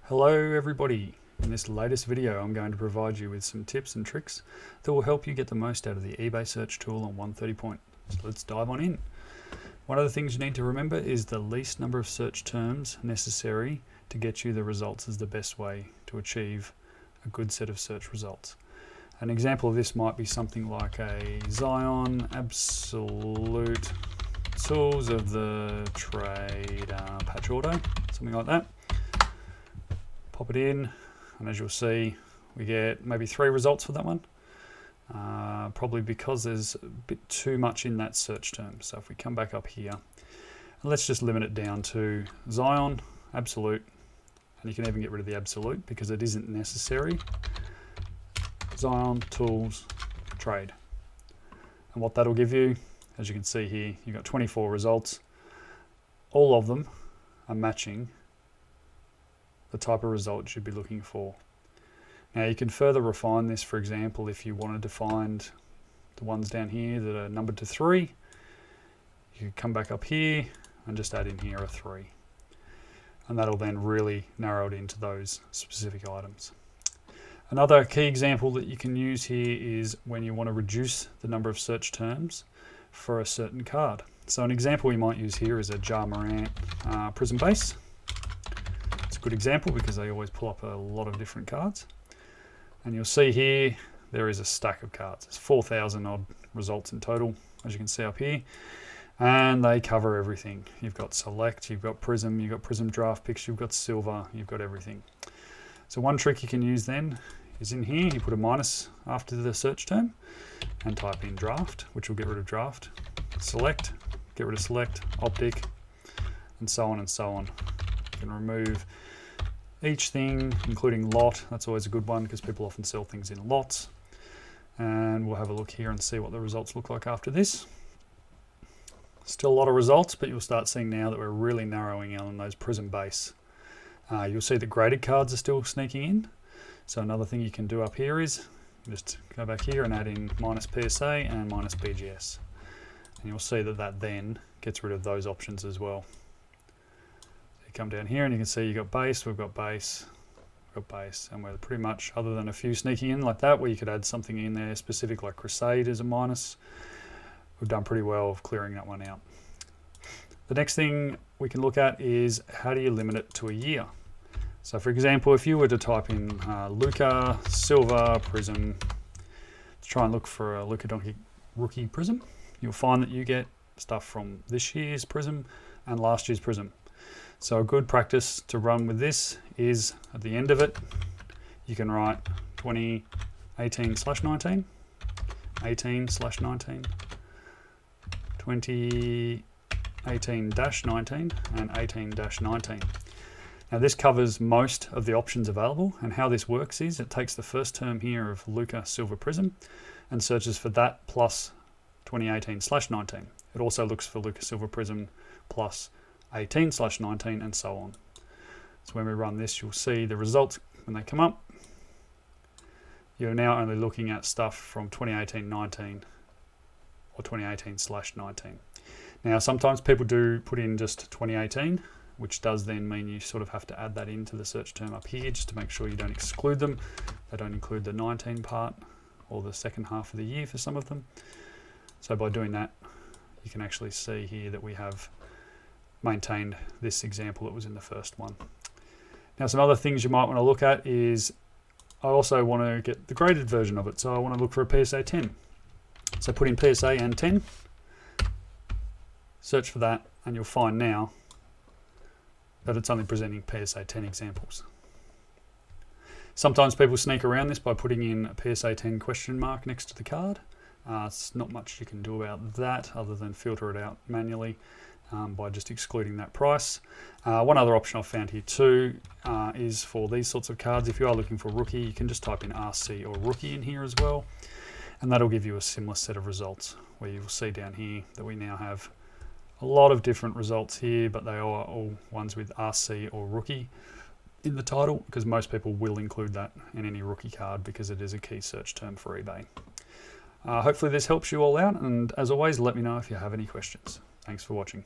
Hello everybody. In this latest video I'm going to provide you with some tips and tricks that will help you get the most out of the eBay search tool on 130point. So let's dive on in. One of the things you need to remember is the least number of search terms necessary to get you the results is the best way to achieve a good set of search results. An example of this might be something like a Zion absolute tools of the trade patch auto, something like that. Pop it in, and as you'll see, we get maybe 3 results for that one. Probably because there's a bit too much in that search term. So if we come back up here, and let's just limit it down to Zion, absolute, and you can even get rid of the absolute because it isn't necessary. Zion, tools, trade. And what that'll give you, as you can see here, you've got 24 results. All of them are matching the type of result you'd be looking for. Now you can further refine this. For example, if you wanted to find the ones down here that are numbered to 3, you could come back up here and just add in here a 3. And that'll then really narrow it into those specific items. Another key example that you can use here is when you want to reduce the number of search terms for a certain card. So an example we might use here is a Ja Morant Prism base. Good example because they always pull up a lot of different cards, and you'll see here there is a stack of cards. There's 4,000 odd results in total, as you can see up here, and they cover everything. You've got select, you've got prism, you've got prism draft picks, you've got silver, you've got everything. So one trick you can use then is in here you put a minus after the search term and type in draft, which will get rid of draft, select, get rid of select, optic, and so on and so on. You can remove each thing, including lot. That's always a good one because people often sell things in lots. And we'll have a look here and see what the results look like after this. Still a lot of results, but you'll start seeing now that we're really narrowing in on those prism base. You'll see that graded cards are still sneaking in. So another thing you can do up here is just go back here and add in minus PSA and minus BGS. And you'll see that that then gets rid of those options as well. Come down here and you can see you've got base, we've got base, and we're pretty much, other than a few sneaking in like that where you could add something in there specific like Crusade as a minus, we've done pretty well of clearing that one out. The next thing we can look at is how do you limit it to a year. So for example, if you were to type in Luka Silver Prism to try and look for a Luka Doncic rookie Prism, you'll find that you get stuff from this year's Prism and last year's Prism. So a good practice to run with this is at the end of it, you can write 2018/19, 18/19, 2018-19, and 18-19. Now this covers most of the options available, and how this works is it takes the first term here of Luka Silver Prism and searches for that plus 2018/19. It also looks for Luka Silver Prism plus 18/19 and so on. So when we run this, you'll see the results when they come up. You're now only looking at stuff from 2018-19 or 2018/19. Now sometimes people do put in just 2018, which does then mean you sort of have to add that into the search term up here just to make sure you don't exclude them. They don't include the 19 part or the second half of the year for some of them. So by doing that, you can actually see here that we have maintained this example that was in the first one. Now some other things you might want to look at is I also want to get the graded version of it, so I want to look for a PSA 10. So put in PSA and 10, search for that, and you'll find now that it's only presenting PSA 10 examples. Sometimes people sneak around this by putting in a PSA 10 question mark next to the card. It's not much you can do about that other than filter it out manually by just excluding that price. One other option I've found here too is for these sorts of cards, if you are looking for rookie, you can just type in RC or rookie in here as well, and that'll give you a similar set of results where you'll see down here that we now have a lot of different results here, but they are all ones with RC or rookie in the title because most people will include that in any rookie card because it is a key search term for eBay. Hopefully this helps you all out, and as always, let me know if you have any questions. Thanks for watching.